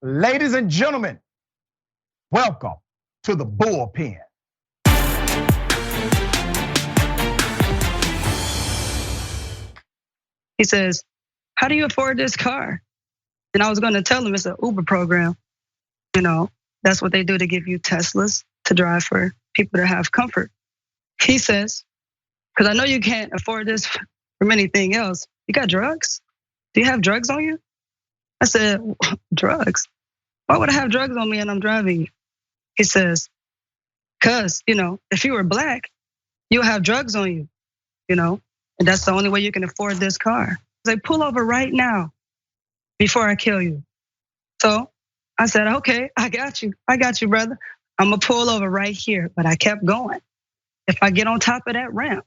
Ladies and gentlemen, welcome to the Bullpen. He says, how do you afford this car? And I was gonna tell him it's an Uber program. You know, that's what they do to give you Teslas to drive for people to have comfort. He says, because I know you can't afford this from anything else. You got drugs? Do you have drugs on you? I said, drugs? Why would I have drugs on me and I'm driving? He says, cause, if you were black, you'll have drugs on you, and that's the only way you can afford this car. They pull over right now before I kill you. So I said, okay, I got you, brother. I'm gonna pull over right here, but I kept going. If I get on top of that ramp,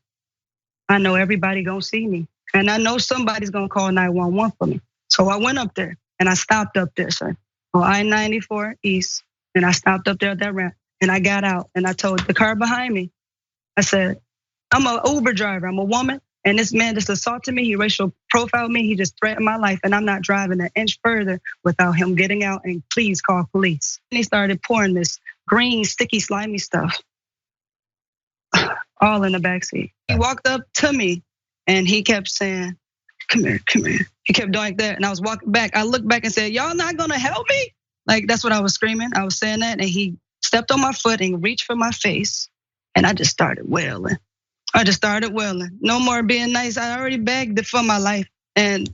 I know everybody gonna see me. And I know somebody's gonna call 911 for me. So I went up there and I stopped up there, sir, on I-94 East. And I stopped up there at that ramp and I got out and I told the car behind me, I said, I'm an Uber driver, I'm a woman. And this man just assaulted me, he racial profiled me, he just threatened my life. And I'm not driving an inch further without him getting out and please call police. And he started pouring this green, sticky, slimy stuff all in the backseat. He walked up to me and he kept saying, come here. He kept doing like that and I was walking back. I looked back and said, y'all not gonna help me? Like that's what I was screaming. I was saying that and he stepped on my foot and reached for my face and I just started wailing. No more being nice. I already begged for my life. And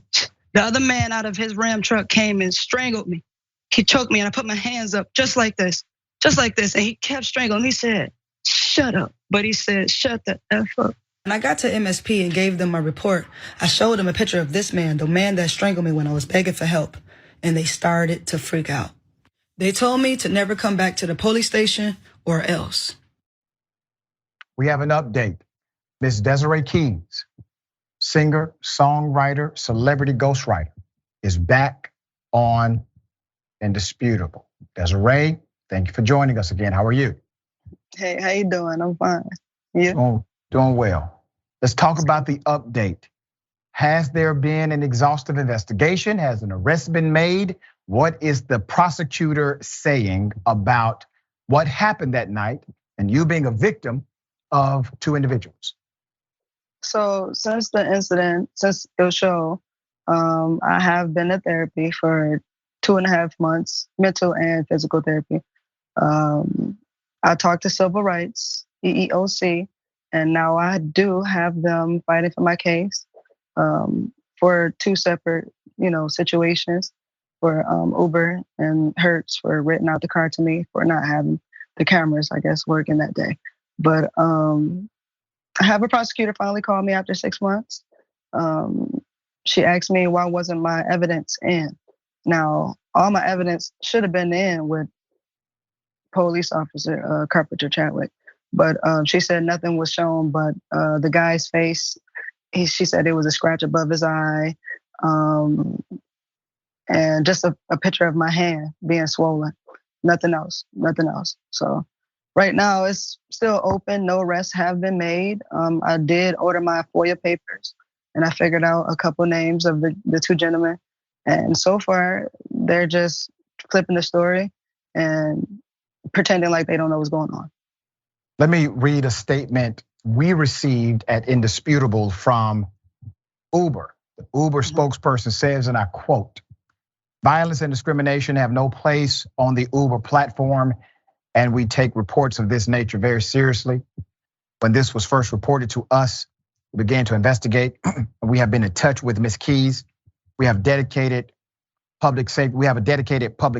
the other man out of his Ram truck came and strangled me. He choked me and I put my hands up just like this. And he kept strangling. He said, shut up. But he said, shut the F up. When I got to MSP and gave them my report, I showed them a picture of this man, the man that strangled me when I was begging for help. And they started to freak out. They told me to never come back to the police station or else. We have an update. Miss Desiré Keys, singer, songwriter, celebrity ghostwriter, is back on Indisputable. Desiré, thank you for joining us again. How are you? Hey, how you doing? I'm fine. You? Doing well. Let's talk about the update. Has there been an exhaustive investigation? Has an arrest been made? What is the prosecutor saying about what happened that night and you being a victim of two individuals? So since the incident, since the show, I have been in therapy for 2.5 months, mental and physical therapy. I talked to Civil Rights, EEOC, and now I do have them fighting for my case for two separate, situations. For Uber and Hertz for renting out the car to me for not having the cameras, I guess, working that day. But I have a prosecutor finally call me after 6 months. She asked me why wasn't my evidence in. Now, all my evidence should have been in with police officer Carpenter Chadwick, but she said nothing was shown but the guy's face. She said it was a scratch above his eye, and just a picture of my hand being swollen. Nothing else. So right now it's still open. No arrests have been made. I did order my FOIA papers and I figured out a couple names of the two gentlemen. And so far they're just flipping the story and pretending like they don't know what's going on. Let me read a statement we received at Indisputable from Uber. The Uber spokesperson says, and I quote, "Violence and discrimination have no place on the Uber platform, and we take reports of this nature very seriously. When this was first reported to us, we began to investigate. We have been in touch with Ms. Keys. We have a dedicated public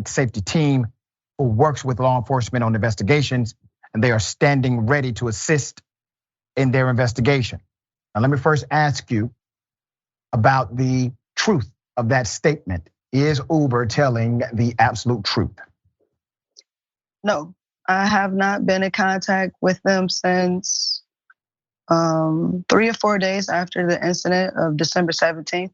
safety team who works with law enforcement on investigations, and they are standing ready to assist in their investigation." Now, let me first ask you about the truth of that statement. Is Uber telling the absolute truth? No, I have not been in contact with them since 3 or 4 days after the incident of December 17th.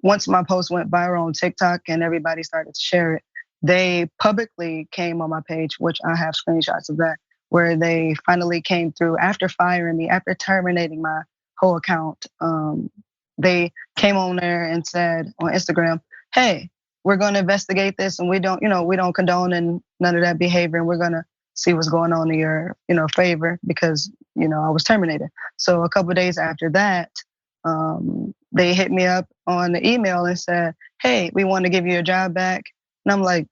Once my post went viral on TikTok and everybody started to share it, they publicly came on my page, which I have screenshots of that, where they finally came through after firing me, after terminating my whole account. They came on there and said on Instagram, "Hey, we're going to investigate this, and we don't condone and none of that behavior, and we're going to see what's going on in your, favor, because, I was terminated. So a couple of days after that, they hit me up on the email and said, hey, we want to give you your job back. And I'm like,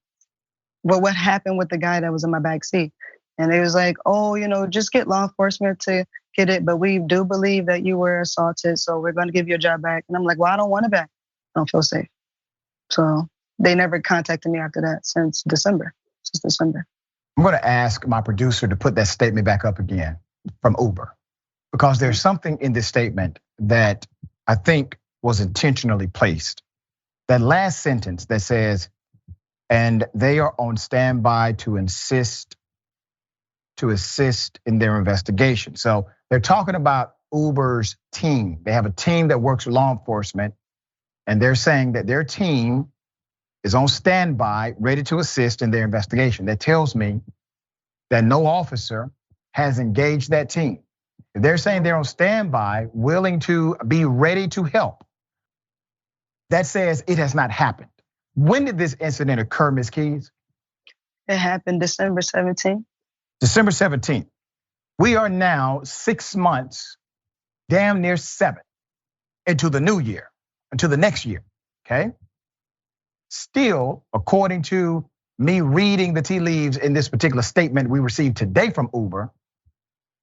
well, what happened with the guy that was in my back seat? And they was like, oh, just get law enforcement to get it, but we do believe that you were assaulted, so we're going to give you your job back. And I'm like, well, I don't want it back. I don't feel safe. So they never contacted me after that since December. I'm going to ask my producer to put that statement back up again from Uber, because there's something in this statement that I think was intentionally placed. That last sentence that says, and they are on standby to assist in their investigation. So they're talking about Uber's team. They have a team that works with law enforcement, and they're saying that their team is on standby, ready to assist in their investigation. That tells me that no officer has engaged that team. If they're saying they're on standby, willing to be ready to help, that says it has not happened. When did this incident occur, Ms. Keys? It happened December 17th. December 17th. We are now 6 months, damn near 7, into the new year, into the next year, okay? Still, according to me reading the tea leaves in this particular statement we received today from Uber,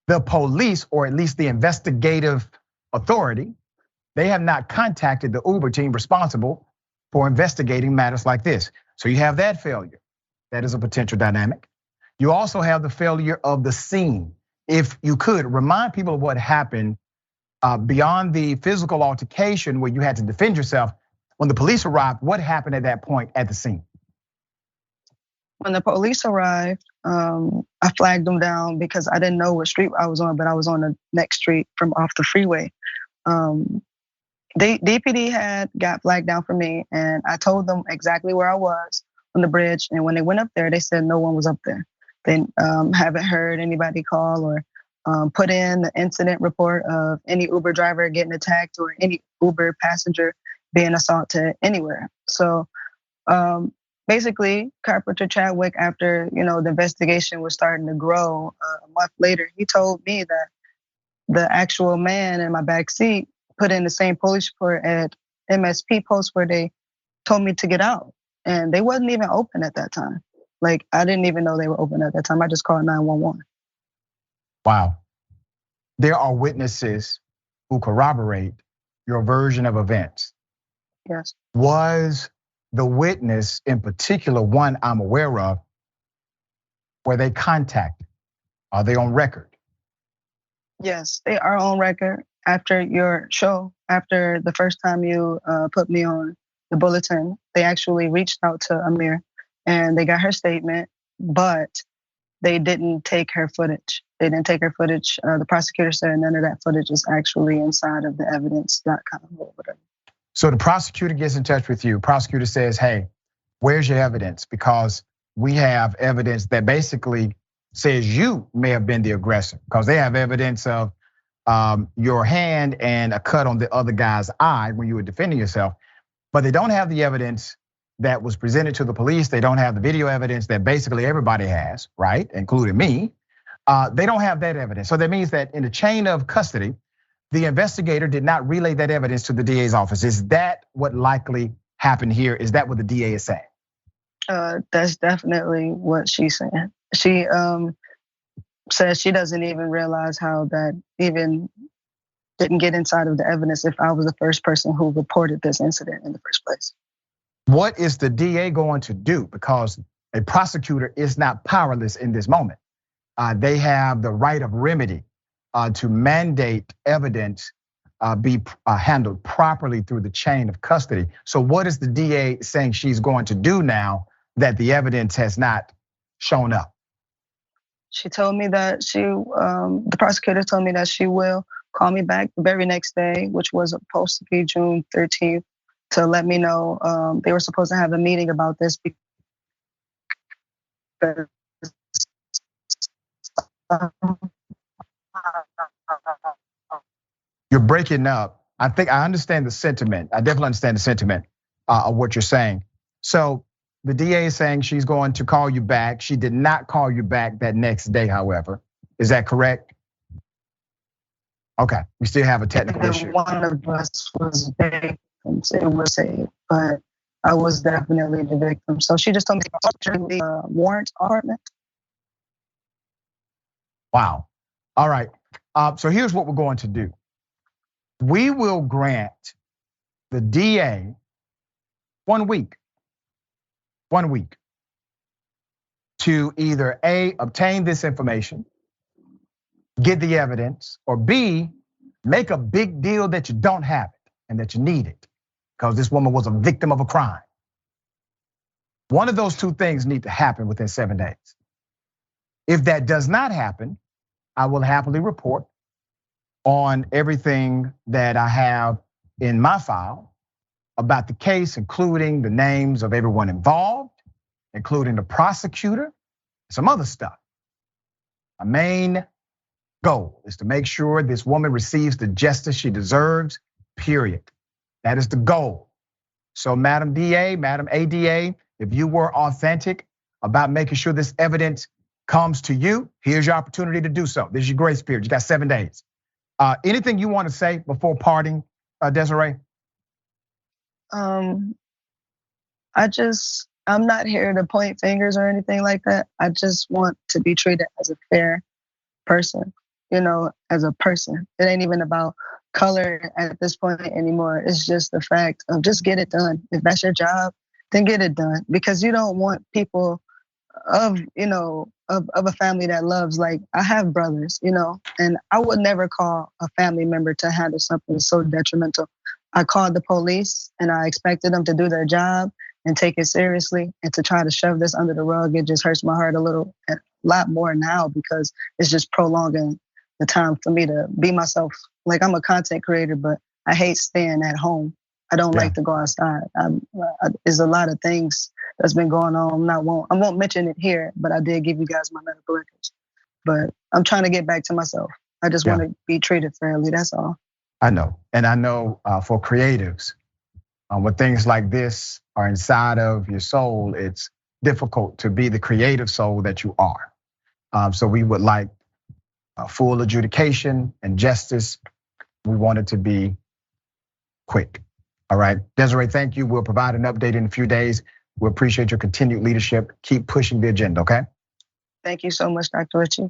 the police, or at least the investigative authority, they have not contacted the Uber team responsible for investigating matters like this. So you have that failure. That is a potential dynamic. You also have the failure of the scene. If you could remind people of what happened beyond the physical altercation where you had to defend yourself, when the police arrived, what happened at that point at the scene? When the police arrived, I flagged them down because I didn't know what street I was on, but I was on the next street from off the freeway. DPD had got flagged down for me, and I told them exactly where I was on the bridge. And when they went up there, they said no one was up there. They haven't heard anybody call or put in the incident report of any Uber driver getting attacked or any Uber passenger being assaulted anywhere. So basically, Carpenter Chadwick, after the investigation was starting to grow, a month later, he told me that the actual man in my back seat put in the same police report at MSP post where they told me to get out, and they wasn't even open at that time. Like, I didn't even know they were open at that time. I just called 911. Wow. There are witnesses who corroborate your version of events. Yes. Was the witness in particular one I'm aware of where they contacted? Are they on record? Yes, they are on record. After your show, after the first time you put me on the bulletin, they actually reached out to Amir and they got her statement, but they didn't take her footage. The prosecutor said none of that footage is actually inside of the evidence.com or whatever. So the prosecutor gets in touch with you. Prosecutor says, hey, where's your evidence? Because we have evidence that basically says you may have been the aggressor, because they have evidence of your hand and a cut on the other guy's eye when you were defending yourself. But they don't have the evidence that was presented to the police. They don't have the video evidence that basically everybody has, right? Including me. They don't have that evidence. So that means that in the chain of custody, the investigator did not relay that evidence to the DA's office. Is that what likely happened here? Is that what the DA is saying? That's definitely what she's saying. She says she doesn't even realize how that even didn't get inside of the evidence if I was the first person who reported this incident in the first place. What is the DA going to do? Because a prosecutor is not powerless in this moment. They have the right of remedy to mandate evidence be handled properly through the chain of custody. So what is the DA saying she's going to do now that the evidence has not shown up? She told me that the prosecutor told me that she will call me back the very next day, which was supposed to be June 13th, to let me know they were supposed to have a meeting about this. You're breaking up. I think I understand the sentiment. I definitely understand the sentiment of what you're saying. So the DA is saying she's going to call you back. She did not call you back that next day, however. Is that correct? Okay, we still have a technical issue. One of us was victims, it was saved, but I was definitely the victim. So she just told me to talk to the warrant apartment. Wow. All right. So here's what we're going to do. We will grant the DA 1 week to either A, obtain this information, get the evidence, or B, make a big deal that you don't have it and that you need it because this woman was a victim of a crime. One of those two things need to happen within 7 days. If that does not happen, I will happily report on everything that I have in my file about the case, including the names of everyone involved, including the prosecutor, some other stuff. My main goal is to make sure this woman receives the justice she deserves, period. That is the goal. So Madam DA, Madam ADA, if you were authentic about making sure this evidence comes to you, here's your opportunity to do so. This is your grace period. You got 7 days. Anything you want to say before parting, Desiree? I'm not here to point fingers or anything like that. I just want to be treated as a fair person, as a person. It ain't even about color at this point anymore. It's just the fact of just get it done. If that's your job, then get it done. Because you don't want people of a family that loves, like I have brothers, and I would never call a family member to handle something so detrimental. I called the police and I expected them to do their job and take it seriously, and to try to shove this under the rug, it just hurts my heart a lot more now because it's just prolonging the time for me to be myself. Like I'm a content creator, but I hate staying at home. I don't like to go outside. There's a lot of things that's been going on. I won't mention it here, but I did give you guys my medical records. But I'm trying to get back to myself. I just want to be treated fairly, that's all. I know, and I know for creatives, when things like this are inside of your soul, it's difficult to be the creative soul that you are. So we would like full adjudication and justice. We want it to be quick. All right, Desiree, thank you. We'll provide an update in a few days. We appreciate your continued leadership. Keep pushing the agenda, okay? Thank you so much, Dr. Richey.